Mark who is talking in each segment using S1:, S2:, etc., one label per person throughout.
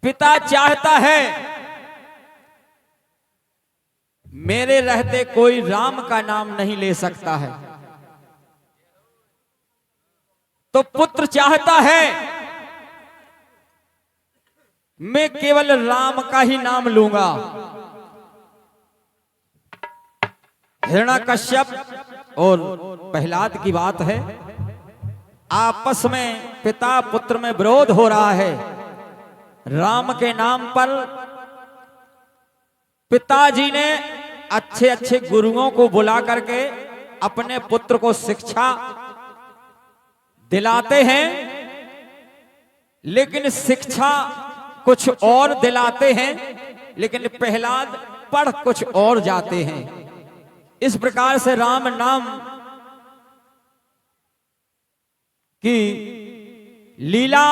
S1: पिता चाहता है मेरे रहते कोई राम का नाम नहीं ले सकता है, तो पुत्र चाहता है मैं केवल राम का ही नाम लूंगा। हिरण्यकश्यप और प्रहलाद की बात है, आपस में पिता पुत्र में विरोध हो रहा है। राम के नाम पर पिताजी ने अच्छे अच्छे गुरुओं को बुला करके अपने पुत्र को शिक्षा दिलाते हैं, लेकिन शिक्षा कुछ और दिलाते हैं, लेकिन प्रहलाद पढ़ कुछ और जाते हैं। इस प्रकार से राम नाम की लीला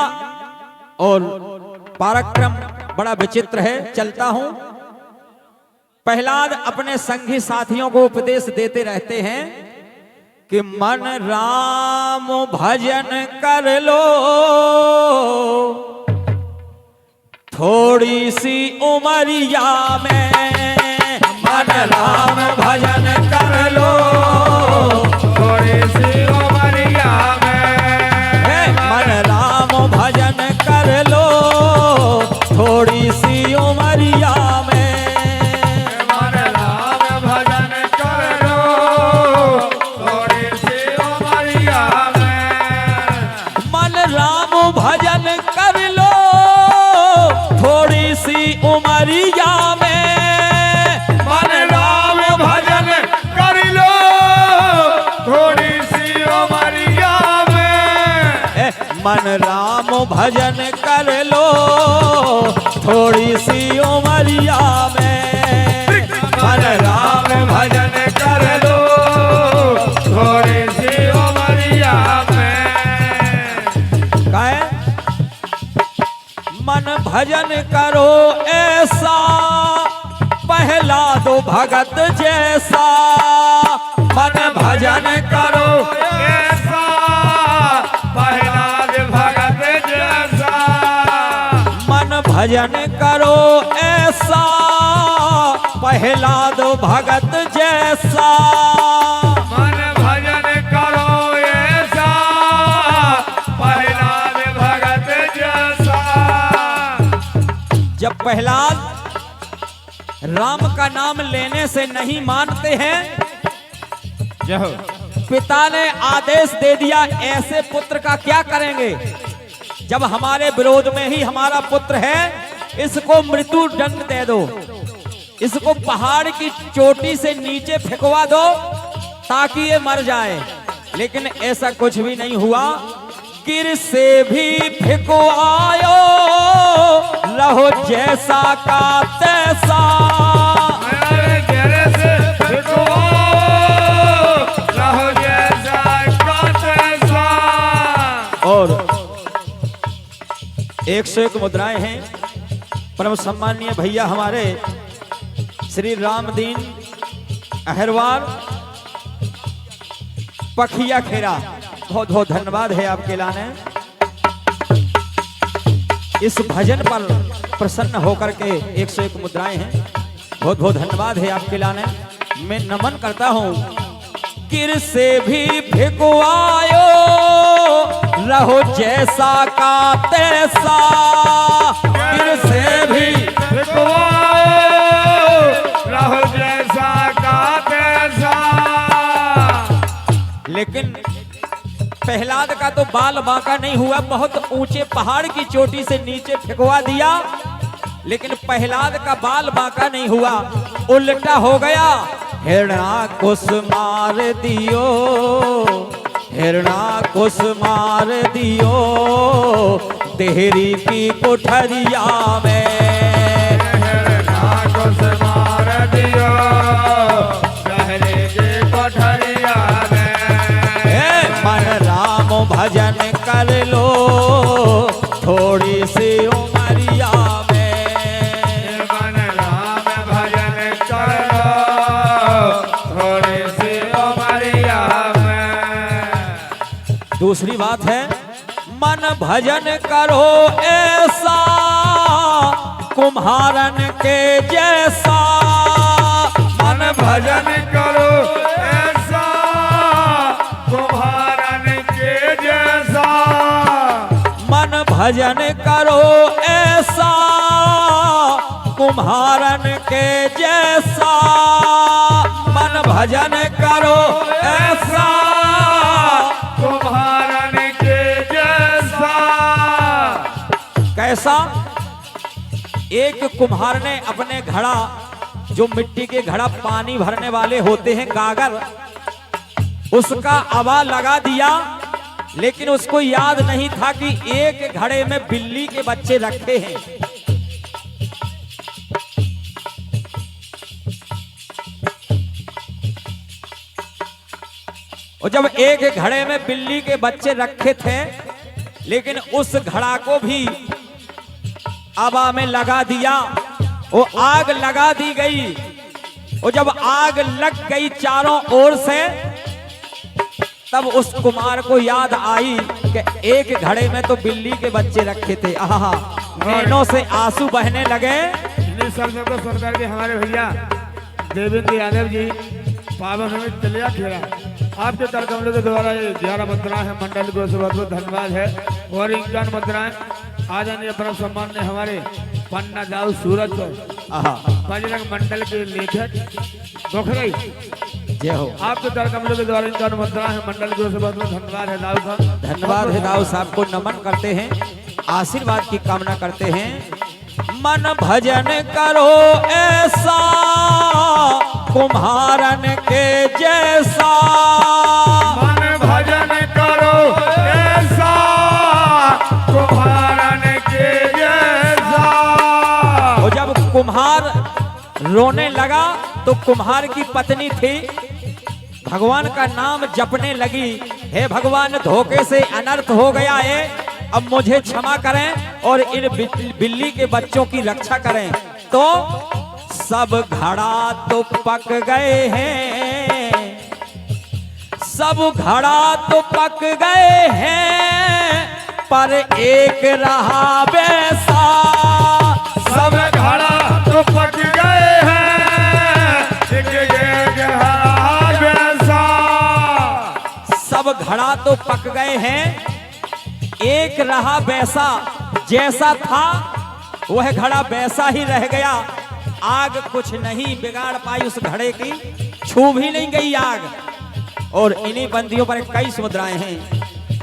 S1: और पराक्रम बड़ा विचित्र है। चलता हूं। प्रहलाद अपने संगी साथियों को उपदेश देते रहते हैं कि मन राम भजन कर लो, थोड़ी सी उमरिया में मन राम भजन कर लो,
S2: थोड़ी सी उमरिया में
S1: मन राम भजन कर लो, थोड़ी सी उमरिया में
S2: मन राम भजन कर लो, थोड़ी सी उमरिया में
S1: मन राम भजन कर लो, थोड़ी सी उमरिया में
S2: मन राम भजन कर लो, थोड़ी सी उमरिया में
S1: मन राम भजन कर लो, थोड़ी सी उमरिया में
S2: मन राम भजन कर लो, थोड़ी सी उमरिया में
S1: कहे मन भजन करो ऐसा, पहला दो भगत जैसा। मन भजन करो
S2: ऐसा, प्रहलाद भगत जैसा।
S1: मन भजन करो ऐसा, पहला दो भगत जैसा।
S2: मन भजन करो ऐसा, प्रहलाद भगत जैसा।
S1: जब प्रहलाद राम का नाम लेने से नहीं मानते हैं, पिता ने आदेश दे दिया ऐसे पुत्र का क्या करेंगे। जब हमारे विरोध में ही हमारा पुत्र है, इसको मृत्यु दंड दे दो, इसको पहाड़ की चोटी से नीचे फेंकवा दो ताकि ये मर जाए। लेकिन ऐसा कुछ भी नहीं हुआ। गिर से भी फेंकवायो, रहो जैसा का तैसा।
S2: अरे गिर से फेंकवाओ, रहो जैसा का तैसा।
S1: और 101 मुद्राएं हैं। परम सम्माननीय भैया हमारे श्री रामदीन अहरवार पखिया खेरा, बहुत बहुत धन्यवाद है आपके लाने। इस भजन पर प्रसन्न होकर के 101 मुद्राएं हैं, बहुत बहुत धन्यवाद है आपके लाने। मैं नमन करता हूं। गिर से भी भिगवायो, रहो जैसा का तैसा। गिर से भी
S2: फेंकवाओ, रहो जैसा का तैसा।
S1: लेकिन प्रहलाद का तो बाल बांका नहीं हुआ, बहुत ऊंचे पहाड़ की चोटी से नीचे फेंकवा दिया, लेकिन प्रहलाद का बाल बांका नहीं हुआ, उल्टा हो गया। हिरण्याकुश मार दियो, हिरण्याकुश मार दियो, तेरी की कोठरिया में।
S2: हिरण्याकुश मार दियो, पहले के कोठरिया में।
S1: मन राम भजन कर लो, थोड़ी सी उमरिया में।
S2: मन राम भजन कर लो, थोड़ी सी उमरिया में।
S1: दूसरी बात है, मन भजन करो ऐसा, कुम्हारन के जैसा
S2: मन भजन करो ऐसा कुम्हारन के जैसा
S1: मन भजन करो ऐसा कुम्हारन के जैसा मन भजन करो ऐसा
S2: कुम्हारन के जैसा।
S1: कैसा? एक कुम्हार ने अपने घड़ा, जो मिट्टी के घड़ा पानी भरने वाले होते हैं गागर, उसका आवाज लगा दिया, लेकिन उसको याद नहीं था कि एक घड़े में बिल्ली के बच्चे रखे हैं। और जब एक घड़े में बिल्ली के बच्चे रखे थे, लेकिन उस घड़ा को भी आवा में लगा दिया, वो आग लगा दी गई। और जब आग लग गई चारों ओर से, तब उस कुमार को याद आई कि एक घड़े में तो बिल्ली के बच्चे रखे थे। आहा, नैनों से आंसू बहने लगे।
S2: को सरकार के हमारे भैया देवेंद्र यादव जी पावन में चलिया खेला आपके कर कमलों के द्वारा ये 11 मुद्राएं है, मंडल को बहुत बहुत धन्यवाद है। और इन मुद्राएं आदरणीय अपना सम्मान ने हमारे पन्ना दाऊ सूरज को बजरंग मंडल के लेखक दोखरई
S1: जय हो।
S2: आपके कर कमलों के द्वारा इन मुद्राएं है, मंडल को बहुत बहुत धन्यवाद है दाऊ साहब।
S1: धन्यवाद है दाऊ साहब को, नमन करते हैं, आशीर्वाद की कामना करते हैं। मन भजन करो ऐसा कुम्हारन के जैसा
S2: मन भजन करो ऐसा कुम्हारन के जैसा।
S1: और जब कुम्हार रोने लगा तो कुम्हार की पत्नी थी, भगवान का नाम जपने लगी, हे भगवान धोखे से अनर्थ हो गया है, अब मुझे क्षमा करें और इन बिल्ली के बच्चों की रक्षा करें। तो सब घड़ा तो पक गए हैं, सब घड़ा तो पक गए हैं, पर एक रहा वैसा।
S2: सब घड़ा तो पक गए हैं, एक रहा वैसा।
S1: सब घड़ा तो पक गए हैं, एक रहा वैसा। जैसा था वह घड़ा वैसा ही रह गया, आग कुछ नहीं बिगाड़ पाई उस घड़े की, छू भी नहीं गई आग। और इन्हीं बंदियों पर कई मुद्राएं हैं।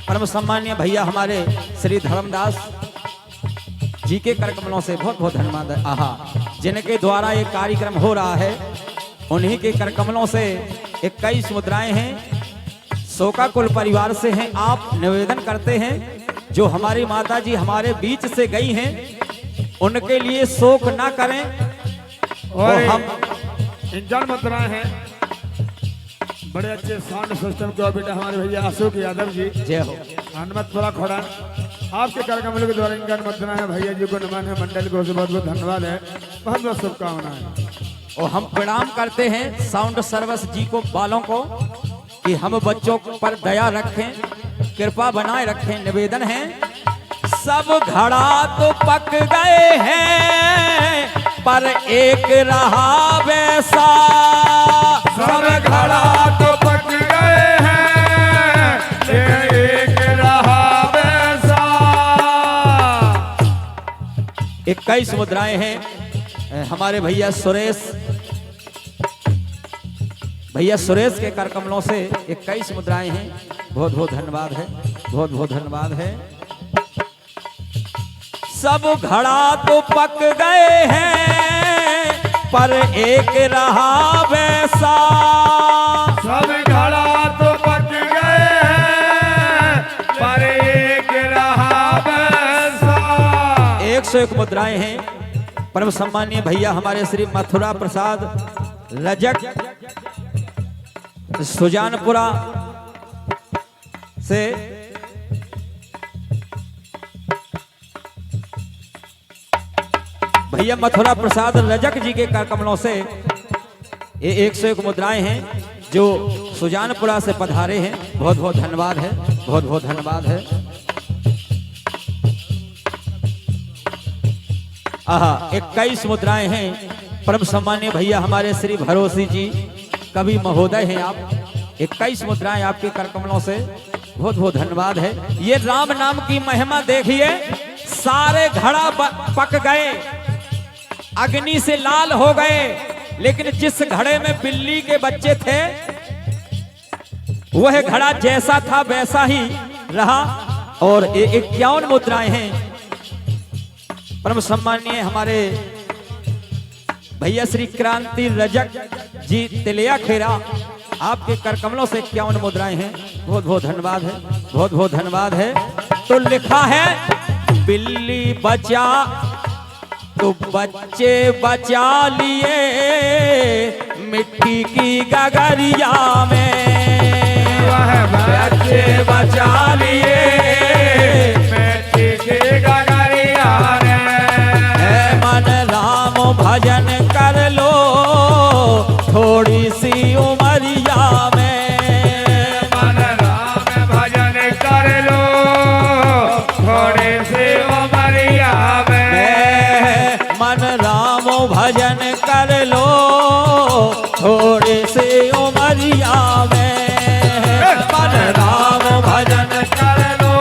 S1: परम सम्मानीय भैया हमारे श्री धर्मदास जी के कर कमलों से बहुत बहुत धन्यवाद है। आहा, जिनके द्वारा ये कार्यक्रम हो रहा है, उन्हीं के कर कमलों से 21 मुद्राएं हैं। शोका कुल परिवार से हैं। आप निवेदन करते हैं, जो हमारी माता जी हमारे बीच से गई हैं, उनके लिए शोक ना करें।
S2: और
S1: हम
S2: इंजन मुद्राएं हैं, बड़े अच्छे साउंड सिस्टम के बेटा हमारे भैया अशोक यादव जी,
S1: जय हो।
S2: हनुमतपुरा खोड़ा आपके कार्यक्रम के द्वारा इंजन मुद्राएं हैं, भैया जी को नमन है, मंडल को बहुत बहुत धन्यवाद है, बहुत बहुत शुभकामनाएं।
S1: और हम प्रणाम करते हैं साउंड सर्विस जी को, वालों को, कि हम बच्चों पर दया रखें, कृपा बनाए रखें। निवेदन है, सब घड़ा तो पक गए हैं, पर एक रहा वैसा।
S2: सब घड़ा तो पक गए हैं, एक रहा वैसा।
S1: 21 मुद्राएं हैं हमारे भैया सुरेश के कर कमलों से 21 मुद्राएं हैं। बहुत बहुत धन्यवाद है, बहुत बहुत धन्यवाद है। सब घड़ा तो पक गए हैं, पर एक रहा वैसा।
S2: सब घड़ा तो पक गए हैं, पर एक रहा वैसा।
S1: 101 मुद्राएं हैं। परम सम्मानीय भैया हमारे श्री मथुरा प्रसाद रजक सुजानपुरा से भैया मथुरा प्रसाद रजक जी के कर कमलों से ये 101 मुद्राएं हैं, जो सुजानपुरा से पधारे हैं। बहुत बहुत धन्यवाद है, बहुत बहुत धन्यवाद है। 21 मुद्राएं हैं। परम सम्मान्य भैया हमारे श्री भरोसी जी कवि महोदय हैं आप। 21 मुद्राएं आपके कर कमलों से, बहुत बहुत धन्यवाद है। ये राम नाम की महिमा देखिए, सारे घड़ा पक गए, अग्नि से लाल हो गए, लेकिन जिस घड़े में बिल्ली के बच्चे थे वह घड़ा जैसा था वैसा ही रहा। और 51 मुद्राएं हैं। परम सम्मानीय हमारे भैया श्री क्रांति रजक जी तिलिया खेरा, आपके कर कमलों से 51 मुद्राएं हैं। बहुत बहुत धन्यवाद है, बहुत बहुत धन्यवाद है। तो लिखा है बिल्ली बचा तो बच्चे बचा लिए मिट्टी की गगरिया में, बच्चे बचा लिए
S2: मिट्टी की गगरिया में।
S1: मन राम भजन कर लो थोड़ी सी उमरिया में,
S2: मन राम भजन कर लो थोड़ी सी उमरिया में।
S1: मन राम भजन कर लो थोड़ी सी उमरिया में, मन राम भजन
S2: कर लो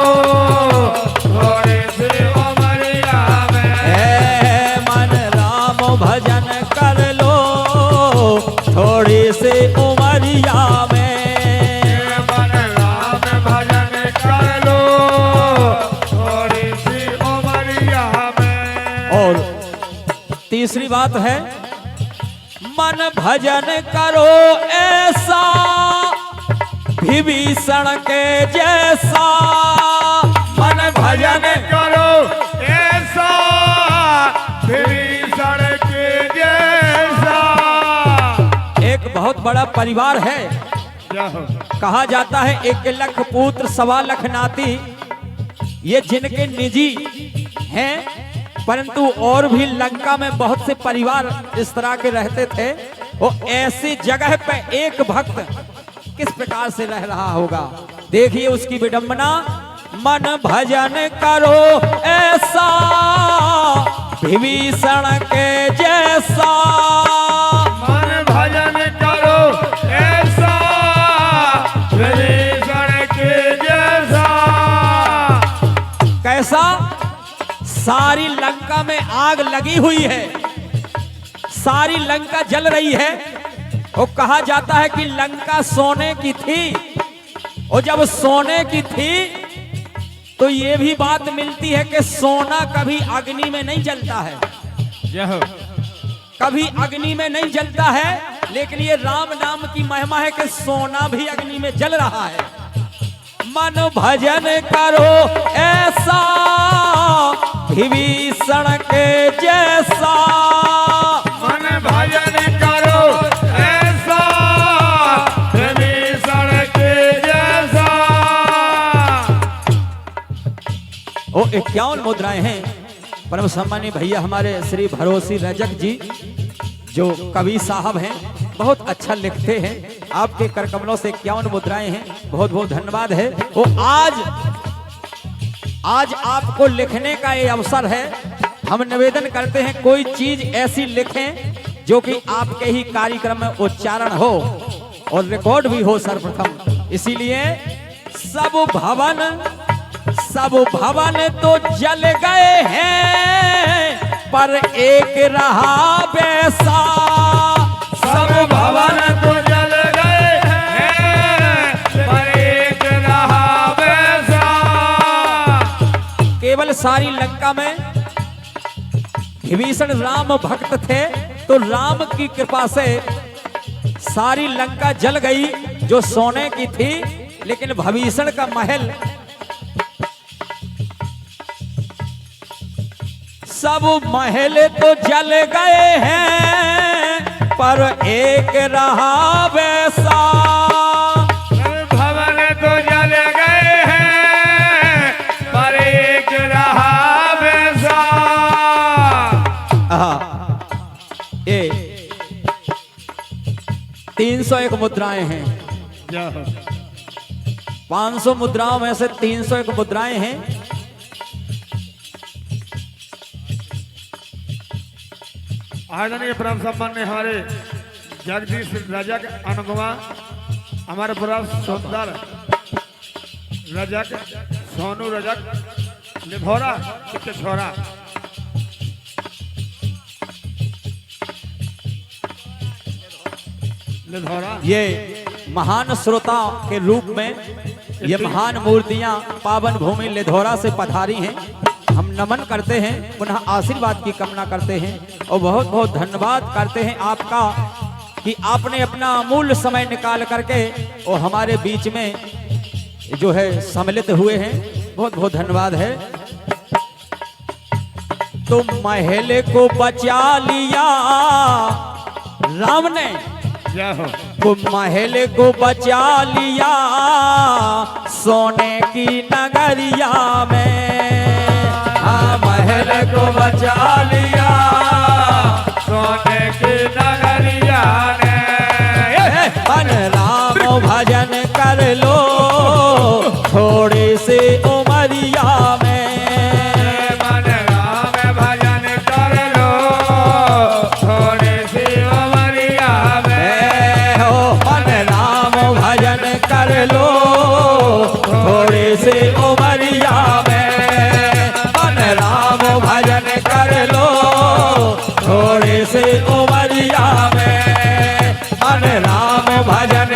S2: थोड़ी सी उमरिया में।
S1: मन राम भजन कर लो थोड़ी सी उमरिया में,
S2: मन राम भजन कर लो थोड़ी सी उमरिया में।
S1: और तीसरी बात है मन भजन करो ऐसा विभीषण के जैसा, मन भजन
S2: करो ऐसा विभीषण के जैसा।
S1: एक बहुत बड़ा परिवार है, कहा जाता है 1 लाख पुत्र 1.25 लाख नाती, ये जिनके निजी हैं, परंतु और भी लंका में बहुत से परिवार इस तरह के रहते थे। वो ऐसी जगह पे एक भक्त किस प्रकार से रह रहा होगा, देखिए उसकी विडंबना। मन भजन करो ऐसा विभीषण के जैसा,
S2: मन भजन करो ऐसा विभीषण के जैसा।
S1: कैसा? सारी लंका में आग लगी हुई है, सारी लंका जल रही है। वो कहा जाता है कि लंका सोने की थी, और जब सोने की थी तो ये भी बात मिलती है कि सोना कभी अग्नि में नहीं जलता है, कभी अग्नि में नहीं जलता है। लेकिन ये राम नाम की महिमा है कि सोना भी अग्नि में जल रहा है। मन भजन करो ऐसा विभीषण के जैसा,
S2: मन भजन करो ऐसा विभीषण के जैसा।
S1: वो 51 मुद्राएं हैं। परम सम्मानीय भैया हमारे श्री भरोसी रजक जी जो कवि साहब हैं, बहुत अच्छा लिखते हैं। आपके कर कमलों से 51 मुद्राएं हैं, बहुत बहुत धन्यवाद है। वो आज आपको लिखने का ये अवसर है। हम निवेदन करते हैं कोई चीज ऐसी लिखें जो कि आपके ही कार्यक्रम में उच्चारण हो और रिकॉर्ड भी हो सर्वप्रथम। इसीलिए सब भवन तो जल गए हैं पर एक रहा वैसा,
S2: सब भवन तो जल गए हैं पर एक रहा वैसा।
S1: केवल सारी लंका में विभीषण राम भक्त थे, तो राम की कृपा से सारी लंका जल गई जो सोने की थी, लेकिन विभीषण का महल सब महल तो जल गए हैं पर एक रहा वैसा,
S2: भवन तो जल गए हैं पर एक रहा वैसा।
S1: ये 301 मुद्राएं हैं। 500 मुद्राओं में से 301 मुद्राएं हैं।
S2: आदरणीय परम सम्मान्य हमारे जगदीश रजक अनुगमा, हमारे पूरा सुंदर रजक सोनू रजक लिभोरा के छोरा, लिभोरा
S1: ये महान श्रोता के रूप में ये महान मूर्तियां पावन भूमि लिधौरा से पधारी हैं। हम नमन करते हैं, पुनः आशीर्वाद की कामना करते हैं और बहुत बहुत धन्यवाद करते हैं आपका कि आपने अपना अमूल्य समय निकाल करके और हमारे बीच में जो है सम्मिलित हुए हैं। बहुत बहुत धन्यवाद है। तो महल को बचा लिया राम ने,
S2: क्या हो
S1: को महल को बचा लिया सोने की नगरिया में। हाँ, महल को बचा लिया
S2: सोने की नगरिया ने।
S1: मन राम भजन कर लो थोड़ी सी उमरिया में।
S2: मन राम भजन कर लो थोड़ी सी उमरिया में।
S1: हो मन राम भजन कर लो थोड़ी सी उमरिया में। मन राम भजन कर लो थोड़ी सी उमरिया में। मन राम भजन